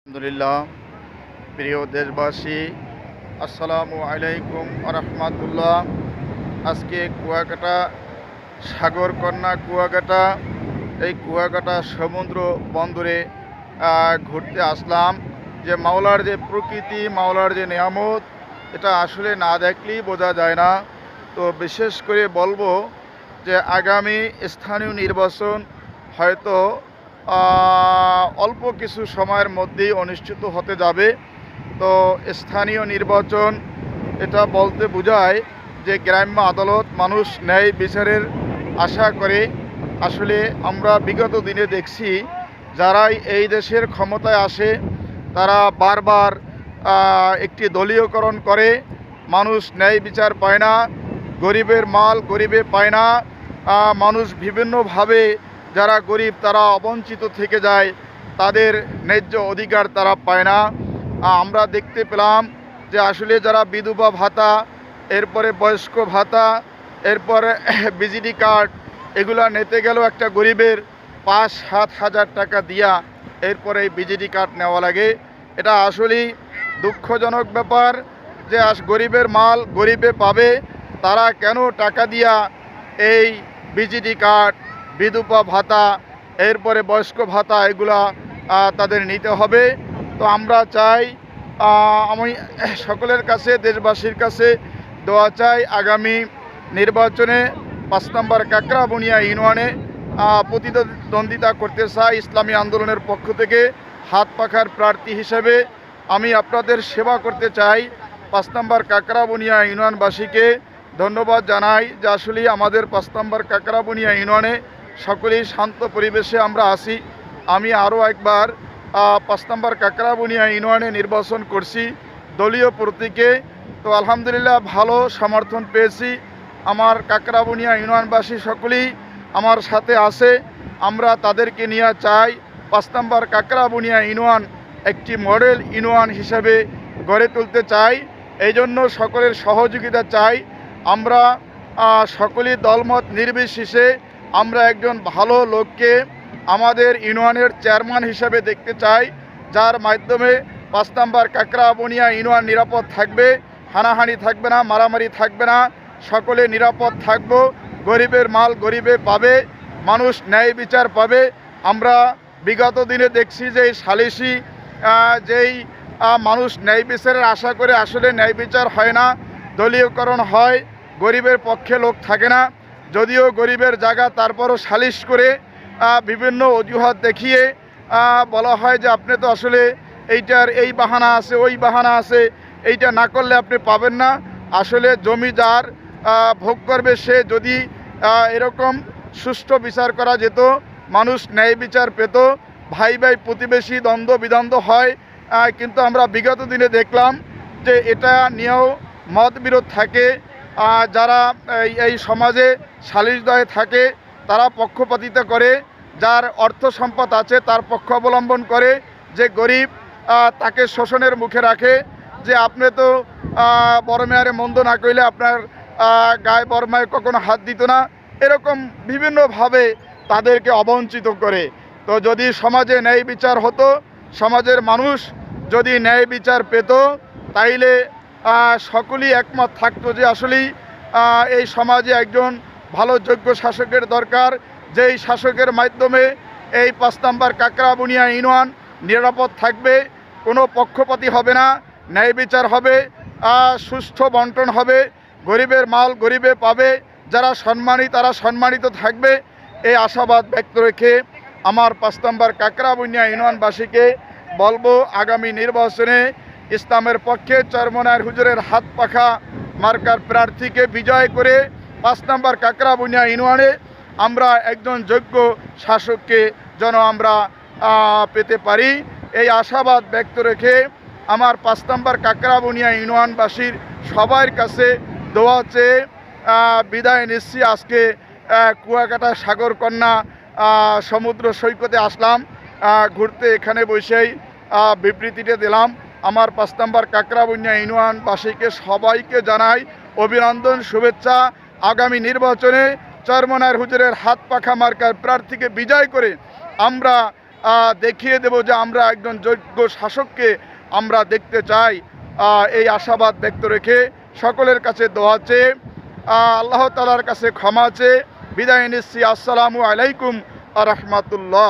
আলহামদুলিল্লাহ। প্রিয় দেশবাসী, আসসালামু আলাইকুম আরহামাতুল্লাহ। আজকে কুয়াকাটা সাগরকন্যা কুয়াকাটা এই কুয়াকাটা সমুদ্র বন্দরে ঘুরতে আসলাম। যে মাওলার যে প্রকৃতি, মাওলার যে নিয়ামত, এটা আসলে না দেখলেই বোঝা যায় না। তো বিশেষ করে বলবো যে আগামী স্থানীয় নির্বাচন হয়তো অল্প কিছু সময়ের মধ্যেই অনুষ্ঠিত হতে যাবে। তো স্থানীয় নির্বাচন এটা বলতে বোঝায় যে গ্রাম্য আদালত মানুষ ন্যায় বিচারের আশা করে। আসলে আমরা বিগত দিনে দেখছি যারাই এই দেশের ক্ষমতায় আসে তারা বারবার একটি দলীয়করণ করে। মানুষ ন্যায় বিচার পায় না, গরিবের মাল গরিবে পায় না। মানুষ বিভিন্নভাবে যারা গরিব তারা অবঞ্চিত থেকে যায়, তাদের ন্যায্য অধিকার তারা পায় না। আমরা দেখতে পেলাম যে আসলে যারা বিধবা ভাতা, এরপরে বয়স্ক ভাতা, এরপরে বিজিডি কার্ড, এগুলা নিতে গেলেও একটা গরিবের 5-7 হাজার টাকা দিয়া এরপরে এই বিজিডি কার্ড নেওয়া লাগে। এটা আসলেই দুঃখজনক ব্যাপার যে গরিবের মাল গরিবে পাবে, তারা কেন টাকা দিয়া এই বিজিডি কার্ড, বিধবা ভাতা, এরপরে বয়স্ক ভাতা এগুলা তাদের নিতে হবে। তো আমরা চাই, আমি সকলের কাছে, দেশবাসীর কাছে দোয়া চাই, আগামী নির্বাচনে 5 নম্বর কাকরাবুনিয়া ইউনিয়নে প্রতিদ্বন্দ্বিতা করতে চাই ইসলামী আন্দোলনের পক্ষ থেকে হাত পাখার প্রার্থী হিসেবে। আমি আপনাদের সেবা করতে চাই। 5 নম্বর কাকরাবুনিয়া ইউনিয়নবাসীকে ধন্যবাদ জানাই যে আসলে আমাদের 5 নম্বর কাকরাবুনিয়া ইউনিয়নে সকলেই শান্ত পরিবেশে আমরা আছি। আমি আরও একবার 5 নম্বর কাকরাবুনিয়া ইউনিয়নে নির্বাচন করছি দলীয় প্রতীকে। তো আলহামদুলিল্লাহ ভালো সমর্থন পেয়েছি। আমার কাকরাবুনিয়া ইউনিয়নবাসী সকলেই আমার সাথে আছে। আমরা তাদেরকে নিয়ে চাই 5 নম্বর কাকরাবুনিয়া ইউনিয়ন একটি মডেল ইউনিয়ন হিসেবে গড়ে তুলতে চাই। এই জন্য সকলের সহযোগিতা চাই। আমরা সকলেই দলমত নির্বিশেষে আমরা একজন ভালো লোককে আমাদের ইউনিয়নের চেয়ারম্যান হিসেবে দেখতে চাই, যার মাধ্যমে 5 নম্বর কাকরাবুনিয়া ইউনিয়ন নিরাপদ থাকবে, হানাহানি থাকবে না, মারামারি থাকবে না, সকলে নিরাপদ থাকবো, গরিবের মাল গরিবে পাবে, মানুষ ন্যায় বিচার পাবে। আমরা বিগত দিনে দেখছি যে এই সালিসি যেই মানুষ ন্যায় বিচারের আশা করে আসলে ন্যায় বিচার হয় না, দলীয়করণ হয়, গরিবের পক্ষে লোক থাকে না। যদিও গরিবের জায়গা তারপরও সালিশ করে বিভিন্ন অজুহাত দেখিয়ে বলা হয় যে আপনি তো আসলে এইটার এই বাহানা আছে, ওই বাহানা আছে, এইটা না করলে আপনি পাবেন না। আসলে জমি যার ভোগ করবে সে যদি এরকম সুষ্ঠু বিচার করা যেত, মানুষ ন্যায় বিচার পেত, ভাই ভাই প্রতিবেশী দ্বন্দ্ব বিদ্বন্দ্ব হয়। কিন্তু আমরা বিগত দিনে দেখলাম যে এটা নিয়েও মতবিরোধ থাকে। যারা এই সমাজে সালিশদ্বয়ে থাকে তারা পক্ষপাতিতা করে, যার অর্থ সম্পদ আছে তার পক্ষ অবলম্বন করে, যে গরিব তাকে শোষণের মুখে রাখে, যে আপনি তো বড় মেয়ারে মন্দ না কইলে আপনার গায়ে বড় মায়ে কখনো হাত দিত না, এরকম বিভিন্নভাবে তাদেরকে অবঞ্চিত করে। তো যদি সমাজে ন্যায় বিচার হতো, সমাজের মানুষ যদি ন্যায় বিচার পেত, তাইলে সকলেই একমত থাকতো যে আসলেই এই সমাজে একজন ভালো যোগ্য শাসকের দরকার, যেই শাসকের মাধ্যমে এই 5 নম্বর কাকরাবুনিয়া ইউনিয়ন নিরাপদ থাকবে, কোনো পক্ষপাতী হবে না, ন্যায় বিচার হবে, সুষ্ঠু বন্টন হবে, গরিবের মাল গরিবে পাবে, যারা সম্মানী তারা সম্মানিত থাকবে। এই আশাবাদ ব্যক্ত রেখে আমার 5 নম্বর কাকরাবুনিয়া ইউনিয়নবাসীকে বলবো, আগামী নির্বাচনে ইসলামের পক্ষে চরমনায়ের হুজুরের হাত পাখা মার্কার প্রার্থীকে বিজয় করে 5 নম্বর কাকরাবুনিয়া ইউনিয়নে আমরা একজন যোগ্য শাসককে যেন আমরা পেতে পারি, এই আশাবাদ ব্যক্ত রেখে আমার 5 নম্বর কাকরাবুনিয়া ইউনিয়নবাসীর সবার কাছে দোয়া চেয়ে বিদায় নিচ্ছি। আজকে কুয়াকাটা সাগরকন্যা সমুদ্র সৈকতে আসলাম ঘুরতে, এখানে বসেই বিবৃতিটা দিলাম। আমার 5 নম্বর কাকরাবুনিয়া ইউনিয়নবাসীকে সবাইকে জানাই অভিনন্দন, শুভেচ্ছা। আগামী নির্বাচনে চরমনায়ের হুজুরের হাত পাখা মার্কার প্রার্থীকে বিজয় করে আমরা দেখিয়ে দেব যে আমরা একজন যোগ্য শাসককে আমরা দেখতে চাই। এই আশাবাদ ব্যক্ত রেখে সকলের কাছে দোয়া চেয়ে আল্লাহ তাআলার কাছে ক্ষমা চেয়ে বিদায় নিচ্ছি। আসসালামু আলাইকুম আ রহমাতুল্লাহ।